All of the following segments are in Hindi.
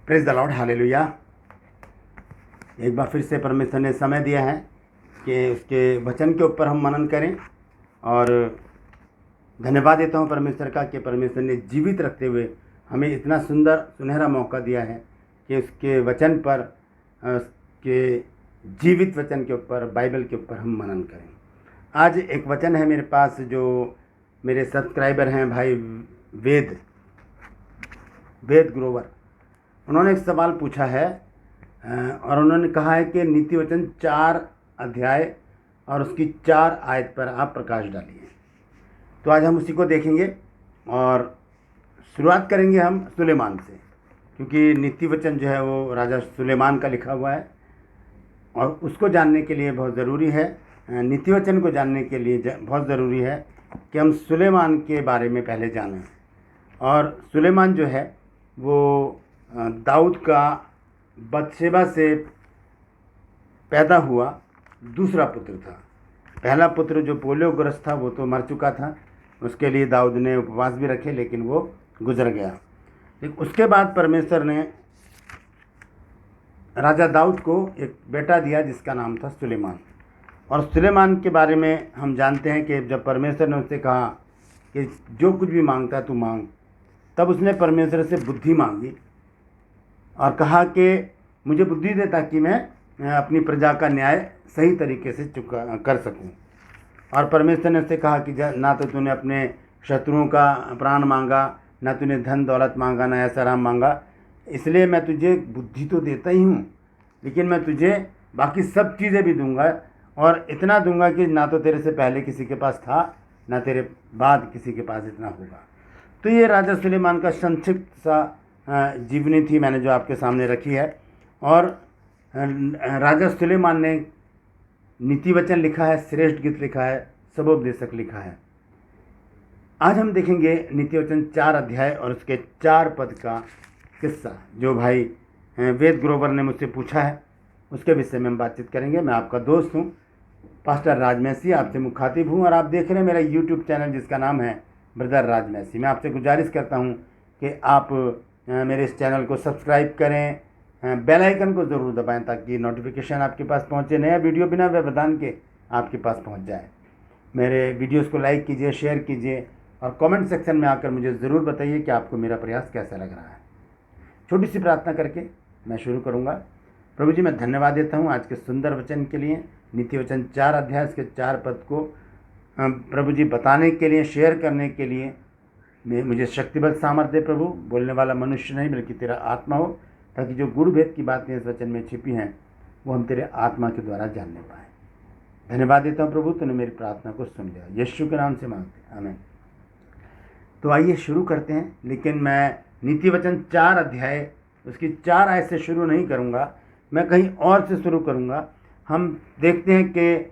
Praise the Lord, hallelujah. एक बार फिर से परमेश्वर ने समय दिया है कि उसके वचन के ऊपर हम मनन करें। और धन्यवाद देता हूँ परमेश्वर का कि परमेश्वर ने जीवित रखते हुए हमें इतना सुंदर सुनहरा मौका दिया है कि उसके वचन पर, उसके जीवित वचन के ऊपर, बाइबल के ऊपर हम मनन करें। आज एक वचन है मेरे पास, जो मेरे सब्सक्राइबर हैं भाई वेद ग्रोवर, उन्होंने एक सवाल पूछा है और उन्होंने कहा है कि नीति वचन 4 अध्याय और उसकी 4 आयत पर आप प्रकाश डालिए। तो आज हम उसी को देखेंगे और शुरुआत करेंगे हम सुलेमान से, क्योंकि नीति वचन जो है वो राजा सुलेमान का लिखा हुआ है और उसको जानने के लिए बहुत ज़रूरी है, नीति वचन को जानने के लिए बहुत ज़रूरी है कि हम सुलेमान के बारे में पहले जानें। और सुलेमान जो है वो दाऊद का बतशेबा से पैदा हुआ दूसरा पुत्र था। पहला पुत्र जो पोलियोग्रस्त था वो तो मर चुका था, उसके लिए दाऊद ने उपवास भी रखे, लेकिन वो गुजर गया। लेकिन उसके बाद परमेश्वर ने राजा दाऊद को एक बेटा दिया जिसका नाम था सुलेमान। और सुलेमान के बारे में हम जानते हैं कि जब परमेश्वर ने उससे कहा कि जो कुछ भी मांगता तू मांग, तब उसने परमेश्वर से बुद्धि मांगी और कहा कि मुझे बुद्धि दे ताकि मैं अपनी प्रजा का न्याय सही तरीके से कर सकूं। और परमेश्वर ने उससे कहा कि ना तो तूने अपने शत्रुओं का प्राण मांगा, ना तूने धन दौलत मांगा, ना ऐसा राम मांगा, इसलिए मैं तुझे बुद्धि तो देता ही हूँ, लेकिन मैं तुझे बाकी सब चीज़ें भी दूंगा और इतना दूंगा कि ना तो तेरे से पहले किसी के पास था, ना तेरे बाद किसी के पास इतना होगा। तो ये राजा सुलेमान का संक्षिप्त सा जीवनी थी, मैंने जो आपके सामने रखी है। और राजा सुलेमान ने नीति वचन लिखा है, श्रेष्ठ गीत लिखा है, सबोपदेशक लिखा है। आज हम देखेंगे नीति वचन 4 अध्याय और उसके 4 पद का किस्सा, जो भाई वेद ग्रोवर ने मुझसे पूछा है, उसके विषय में हम बातचीत करेंगे। मैं आपका दोस्त हूँ पास्टर राजमैसी, आपसे मुखातिब हूँ और आप देख रहे हैं मेरा यूट्यूब चैनल जिसका नाम है ब्रदर राजमैसी। मैं आपसे गुजारिश करता हूँ कि आप मेरे इस चैनल को सब्सक्राइब करें, बेल आइकन को ज़रूर दबाएं ताकि नोटिफिकेशन आपके पास पहुँचे, नया वीडियो बिना व्यवधान के आपके पास पहुँच जाए। मेरे वीडियोस को लाइक कीजिए, शेयर कीजिए और कमेंट सेक्शन में आकर मुझे ज़रूर बताइए कि आपको मेरा प्रयास कैसा लग रहा है। छोटी सी प्रार्थना करके मैं शुरू करूँगा। प्रभु जी, मैं धन्यवाद देता हूँ आज के सुंदर वचन के लिए, नीति वचन 4 अध्याय के 4 पद को प्रभु जी बताने के लिए, शेयर करने के लिए मुझे शक्तिबल सामर्थ्य दे प्रभु। बोलने वाला मनुष्य नहीं बल्कि तेरा आत्मा हो, ताकि जो गुड़ भेद की बातें इस वचन में छिपी हैं वो हम तेरे आत्मा के द्वारा जानने पाएँ। धन्यवाद देता हूँ प्रभु, तूने मेरी प्रार्थना को सुन लिया, यीशु के नाम से मांगते हैं, आमीन। तो आइए शुरू करते हैं। लेकिन मैं नीति वचन 4 अध्याय उसकी 4 आयत से शुरू नहीं करूँगा, मैं कहीं और से शुरू करूँगा। हम देखते हैं कि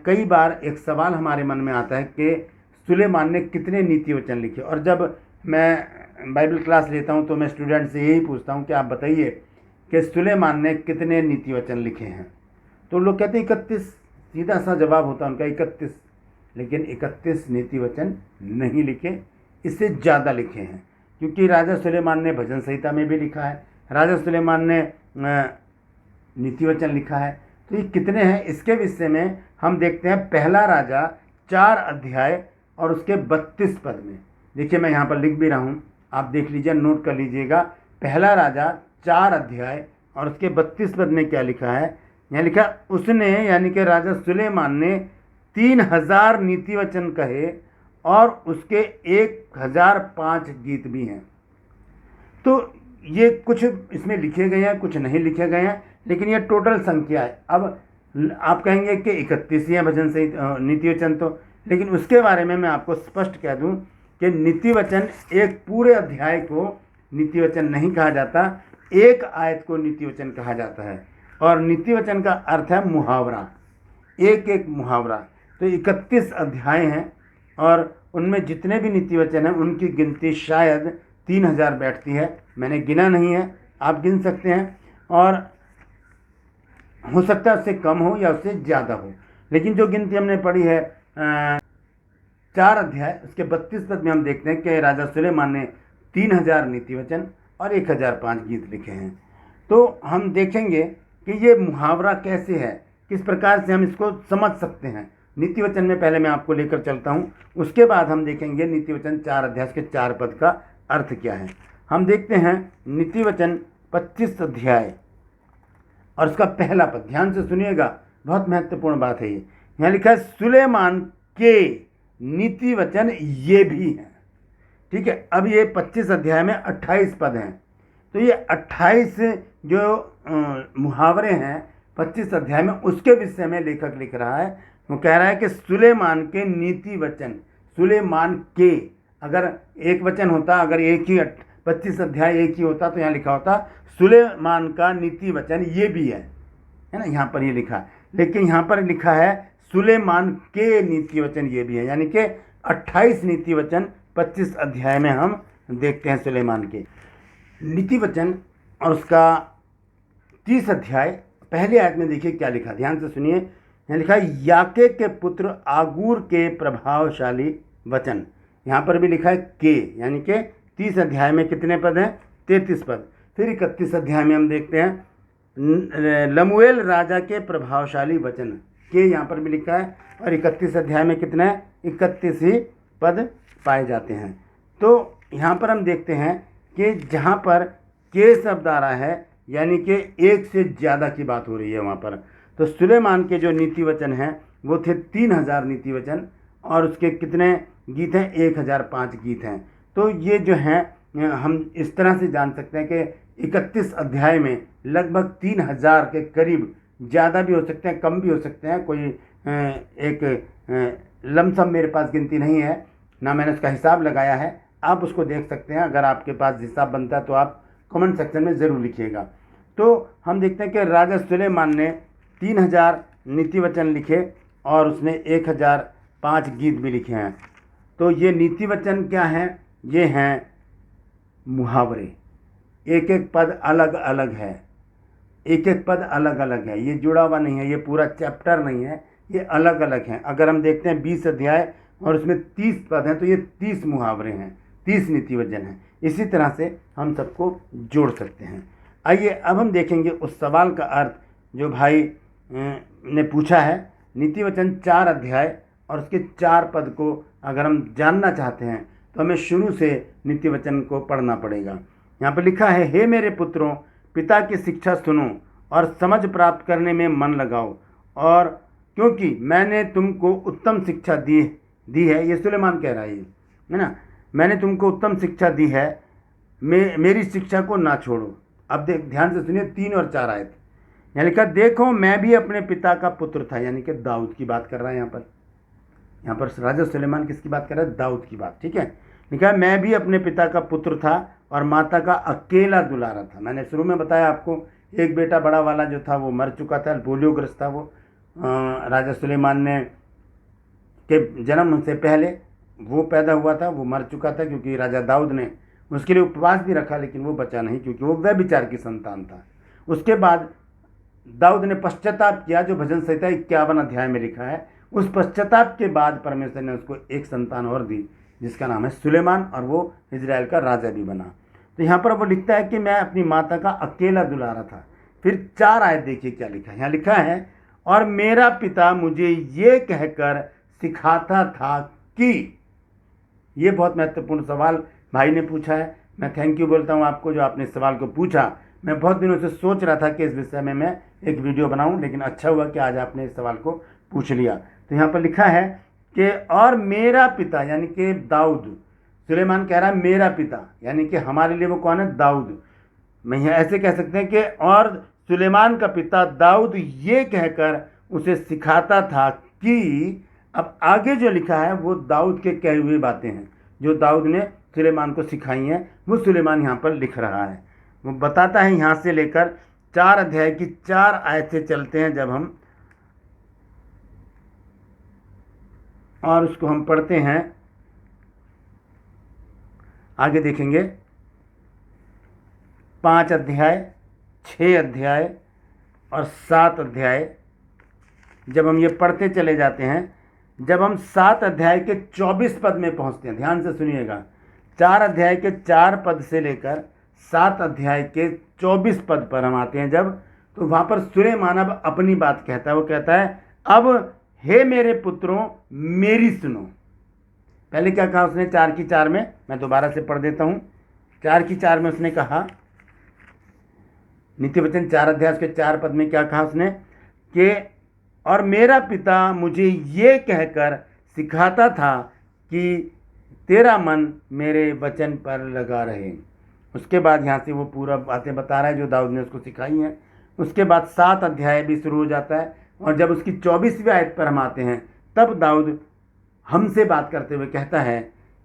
कई बार एक सवाल हमारे मन में आता है कि सुलेमान ने कितने नीति वचन लिखे। और जब मैं बाइबल क्लास लेता हूँ तो मैं स्टूडेंट से यही पूछता हूँ कि आप बताइए कि सुलेमान ने कितने नीति वचन लिखे हैं। तो लोग कहते हैं 31, सीधा सा जवाब होता है उनका 31। लेकिन 31 नीति वचन नहीं लिखे, इससे ज़्यादा लिखे हैं, क्योंकि राजा सुलेमान ने भजन संहिता में भी लिखा है, राजा सुलेमान ने नीति वचन लिखा है। तो ये कितने हैं इसके विषय में हम देखते हैं पहला राजा 4 अध्याय और उसके 32 पद में। देखिए मैं यहाँ पर लिख भी रहा हूँ, आप देख लीजिए, नोट कर लीजिएगा। पहला राजा 4 अध्याय और उसके 32 पद में क्या लिखा है। यहाँ लिखा, उसने यानी कि राजा सुलेमान ने 3000 नीति वचन कहे और उसके 1005 गीत भी हैं। तो ये कुछ इसमें लिखे गए हैं, कुछ नहीं लिखे गए हैं, लेकिन ये टोटल संख्या है। अब आप कहेंगे कि 31 ही है भजन सहित नीति वचन, तो लेकिन उसके बारे में मैं आपको स्पष्ट कह दूं कि नीति वचन, एक पूरे अध्याय को नीति वचन नहीं कहा जाता, एक आयत को नीति वचन कहा जाता है। और नीति वचन का अर्थ है मुहावरा, एक एक मुहावरा। तो 31 अध्याय हैं और उनमें जितने भी नीति वचन हैं उनकी गिनती शायद 3000 बैठती है। मैंने गिना नहीं है, आप गिन सकते हैं, और हो सकता है उससे कम हो या उससे ज़्यादा हो। लेकिन जो गिनती हमने पढ़ी है 4 अध्याय उसके 32 पद में हम देखते हैं कि राजा सुलेमान ने 3000 नीति वचन और 1005 गीत लिखे हैं। तो हम देखेंगे कि ये मुहावरा कैसे है, किस प्रकार से हम इसको समझ सकते हैं। नीति वचन में पहले मैं आपको लेकर चलता हूँ, उसके बाद हम देखेंगे नीति वचन 4 अध्याय के 4 पद का अर्थ क्या है। हम देखते हैं नीति वचन 25 अध्याय और उसका पहला पद, ध्यान से सुनिएगा, बहुत महत्वपूर्ण बात है ये। यहाँ लिखा है सुलेमान के नीति वचन ये भी हैं। ठीक है, अब ये 25 अध्याय में 28 पद हैं, तो ये 28 जो मुहावरे हैं 25 अध्याय में, उसके विषय में लेखक लिख रहा है। वो कह रहा है कि सुलेमान के नीति वचन, सुलेमान के, अगर एक वचन होता, अगर एक ही 25 अध्याय एक ही होता तो यहाँ लिखा होता सुलेमान का नीति वचन ये भी है ना, यहाँ पर ये लिखा है। लेकिन यहाँ पर लिखा है सुलेमान के नीति वचन ये भी है, यानी कि 28 नीति वचन 25 अध्याय में हम देखते हैं सुलेमान के नीति वचन। और उसका 30 अध्याय पहले आयत में देखिए क्या लिखा, ध्यान से सुनिए। यहाँ लिखा है याके के पुत्र आगूर के प्रभावशाली वचन। यहाँ पर भी लिखा है के, यानी कि 30 अध्याय में कितने पद हैं? 33 पद। फिर 31 अध्याय में हम देखते हैं लमुएल राजा के प्रभावशाली वचन, के यहाँ पर भी लिखा है। और 31 अध्याय में कितने हैं? 31 ही पद पाए जाते हैं। तो यहाँ पर हम देखते हैं कि जहाँ पर के शब्द आ रहा है, यानी कि एक से ज़्यादा की बात हो रही है वहाँ पर। तो सुलेमान के जो नीति वचन हैं वो थे 3000 नीति वचन, और उसके कितने गीत हैं? 1005 गीत हैं। तो ये जो हैं हम इस तरह से जान सकते हैं कि 31 अध्याय में लगभग 3000 के करीब, ज़्यादा भी हो सकते हैं, कम भी हो सकते हैं, कोई एक लमसम मेरे पास गिनती नहीं है, ना मैंने उसका हिसाब लगाया है। आप उसको देख सकते हैं, अगर आपके पास हिसाब बनता है तो आप कमेंट सेक्शन में ज़रूर लिखिएगा। तो हम देखते हैं कि राजा सुलेमान ने 3000 नीति वचन लिखे और उसने 1005 गीत भी लिखे हैं। तो ये नीति वचन क्या हैं? ये हैं मुहावरे। एक एक पद अलग अलग है, एक एक पद अलग अलग है, ये जुड़ा हुआ नहीं है, ये पूरा चैप्टर नहीं है, ये अलग अलग हैं। अगर हम देखते हैं 20 अध्याय और उसमें 30 पद हैं, तो ये 30 मुहावरे हैं, 30 नीति वचन हैं। इसी तरह से हम सबको जोड़ सकते हैं। आइए अब हम देखेंगे उस सवाल का अर्थ जो भाई ने पूछा है। नीति वचन 4 अध्याय और उसके 4 पद को अगर हम जानना चाहते हैं तो हमें शुरू से नीति वचन को पढ़ना पड़ेगा। यहाँ पर लिखा है, हे मेरे पुत्रों, पिता की शिक्षा सुनो और समझ प्राप्त करने में मन लगाओ, और क्योंकि मैंने तुमको उत्तम शिक्षा दी है। ये सुलेमान कह रहा है ना, मैंने तुमको उत्तम शिक्षा दी है, मेरी शिक्षा को ना छोड़ो। अब ध्यान से सुनिए 3 और 4 आयत। यहाँ लिखा, देखो मैं भी अपने पिता का पुत्र था, यानी कि दाऊद की बात कर रहा है यहाँ पर राजा सुलेमान किसकी बात कर रहा है? दाऊद की बात। ठीक है, लिखा है मैं भी अपने पिता का पुत्र था और माता का अकेला दुलारा था। मैंने शुरू में बताया आपको, एक बेटा बड़ा वाला जो था वो मर चुका था, पोलियोग्रस्त था वो। राजा सुलेमान ने के जन्म से पहले वो पैदा हुआ था, वो मर चुका था, क्योंकि राजा दाऊद ने उसके लिए उपवास भी रखा, लेकिन वो बचा नहीं, क्योंकि वो व्यभिचार की संतान था। उसके बाद दाऊद ने पश्चाताप किया, जो भजन संहिता 51 अध्याय में लिखा है। उस पश्चाताप के बाद परमेश्वर ने उसको एक संतान और दी, जिसका नाम है सुलेमान, और वो इजराइल का राजा भी बना। तो यहाँ पर वो लिखता है कि मैं अपनी माता का अकेला दुलारा था। फिर 4 आयत देखिए क्या लिखा है। यहाँ लिखा है, और मेरा पिता मुझे ये कहकर सिखाता था कि, ये बहुत महत्वपूर्ण सवाल भाई ने पूछा है। मैं थैंक यू बोलता हूँ आपको जो आपने इस सवाल को पूछा। मैं बहुत दिनों से सोच रहा था कि इस विषय में मैं एक वीडियो बनाऊं, लेकिन अच्छा हुआ कि आज आपने इस सवाल को पूछ लिया। तो यहाँ पर लिखा है कि और मेरा पिता, यानी कि दाऊद, सुलेमान कह रहा है मेरा पिता, यानी कि हमारे लिए वो कौन है? दाऊद। मैं यहाँ ऐसे कह सकते हैं कि और सुलेमान का पिता दाऊद ये कहकर उसे सिखाता था कि, अब आगे जो लिखा है वो दाऊद के कही हुई बातें हैं जो दाऊद ने सुलेमान को सिखाई हैं, वो सुलेमान यहाँ पर लिख रहा है। वो बताता है, यहाँ से लेकर 4 अध्याय की 4 आयत से चलते हैं जब हम, और उसको हम पढ़ते हैं, आगे देखेंगे 5 अध्याय, 6 अध्याय और 7 अध्याय। जब हम ये पढ़ते चले जाते हैं, जब हम 7 अध्याय के 24 पद में पहुंचते हैं, ध्यान से सुनिएगा, 4 अध्याय के 4 पद से लेकर 7 अध्याय के 24 पद पर हम आते हैं जब, तो वहाँ पर सुलेमान अब अपनी बात कहता है। वो कहता है, अब हे मेरे पुत्रों मेरी सुनो। पहले क्या कहा उसने 4 की 4 में, मैं दोबारा से पढ़ देता हूँ। 4 की 4 में उसने कहा, नीति वचन 4 अध्याय के 4 पद में क्या कहा उसने कि और मेरा पिता मुझे ये कहकर सिखाता था कि तेरा मन मेरे वचन पर लगा रहे। उसके बाद यहाँ से वो पूरा बातें बता रहा है जो दाऊद ने उसको सिखाई हैं। उसके बाद 7 अध्याय भी शुरू हो जाता है, और जब उसकी 24वीं आयत पर हम आते हैं तब दाऊद हमसे बात करते हुए कहता है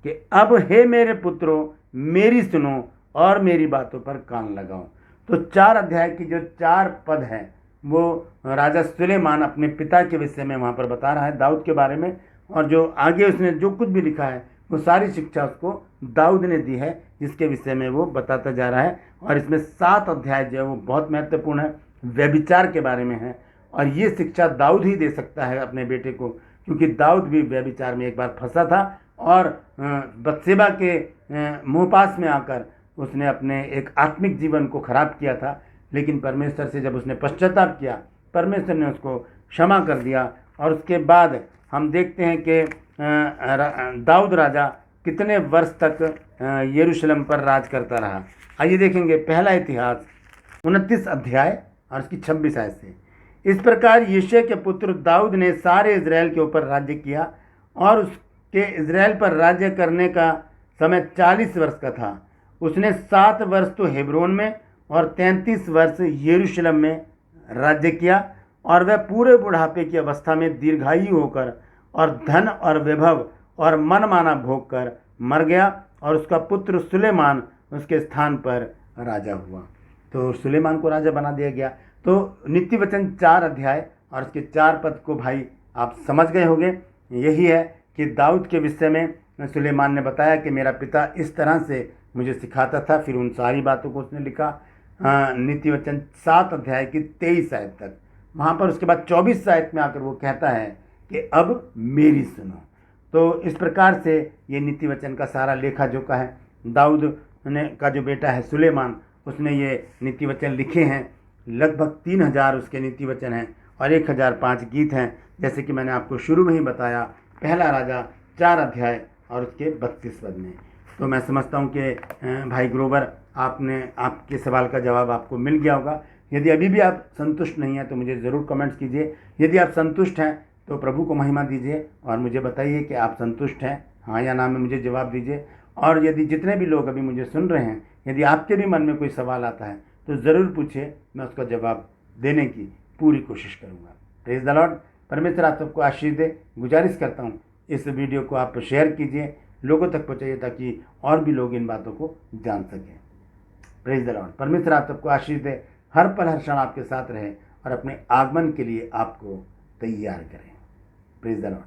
कि अब हे मेरे पुत्रों मेरी सुनो और मेरी बातों पर कान लगाओ। तो 4 अध्याय की जो 4 पद हैं वो राजा सुलेमान अपने पिता के विषय में वहाँ पर बता रहा है, दाऊद के बारे में। और जो आगे उसने जो कुछ भी लिखा है वो सारी शिक्षा उसको दाऊद ने दी है, जिसके विषय में वो बताता जा रहा है। और इसमें 7 अध्याय जो है वो बहुत महत्वपूर्ण है, व्यभिचार के बारे में है। और ये शिक्षा दाऊद ही दे सकता है अपने बेटे को, क्योंकि दाऊद भी व्यभिचार में एक बार फंसा था और बत्शेबा के मुँहपास में आकर उसने अपने एक आत्मिक जीवन को खराब किया था। लेकिन परमेश्वर से जब उसने पश्चाताप किया, परमेश्वर ने उसको क्षमा कर दिया। और उसके बाद हम देखते हैं कि दाऊद राजा कितने वर्ष तक यरूशलेम पर राज करता रहा। आइए देखेंगे पहला इतिहास 29 अध्याय और उसकी 26 आयत से। इस प्रकार यिशै के पुत्र दाऊद ने सारे इज़राइल के ऊपर राज्य किया, और उसके इज़राइल पर राज्य करने का समय 40 वर्ष का था। उसने 7 वर्ष तो हेब्रोन में और 33 वर्ष यरूशलेम में राज्य किया। और वह पूरे बुढ़ापे की अवस्था में दीर्घायु होकर और धन और वैभव और मनमाना भोग कर मर गया, और उसका पुत्र सुलेमान उसके स्थान पर राजा हुआ। तो सुलेमान को राजा बना दिया गया। तो नीति वचन 4 अध्याय और उसके 4 पद को भाई आप समझ गए होंगे। यही है कि दाऊद के विषय में सुलेमान ने बताया कि मेरा पिता इस तरह से मुझे सिखाता था। फिर उन सारी बातों को उसने लिखा नीति वचन 7 अध्याय की 23 आयत तक। वहाँ पर उसके बाद 24 आयत में आकर वो कहता है कि अब मेरी सुनो। तो इस प्रकार से ये नीति वचन का सारा लेखा जोखा है। दाऊद ने का जो बेटा है सुलेमान, उसने ये नीति वचन लिखे हैं। लगभग 3000 उसके नीति वचन हैं और 1005 गीत हैं, जैसे कि मैंने आपको शुरू में ही बताया, पहला राजा 4 अध्याय और उसके 32 पद में। तो मैं समझता हूँ कि भाई ग्रोवर आपके सवाल का जवाब आपको मिल गया होगा। यदि अभी भी आप संतुष्ट नहीं हैं तो मुझे ज़रूर कमेंट्स कीजिए। यदि आप संतुष्ट हैं तो प्रभु को महिमा दीजिए और मुझे बताइए कि आप संतुष्ट हैं, हाँ या ना में मुझे जवाब दीजिए। और यदि जितने भी लोग अभी मुझे सुन रहे हैं, यदि आपके भी मन में कोई सवाल आता है तो ज़रूर पूछिए, मैं उसका जवाब देने की पूरी कोशिश करूँगा। Praise the Lord. परमेश्वर आप सबको आशीष दे। गुजारिश करता हूँ इस वीडियो को आप शेयर कीजिए, लोगों तक पहुँचाइए, ताकि और भी लोग इन बातों को जान सकें। Praise the Lord. परमेश्वर आप सबको आशीष दे, हर पल हर क्षण आपके साथ रहे और अपने आगमन के लिए आपको तैयार करें। Praise the Lord.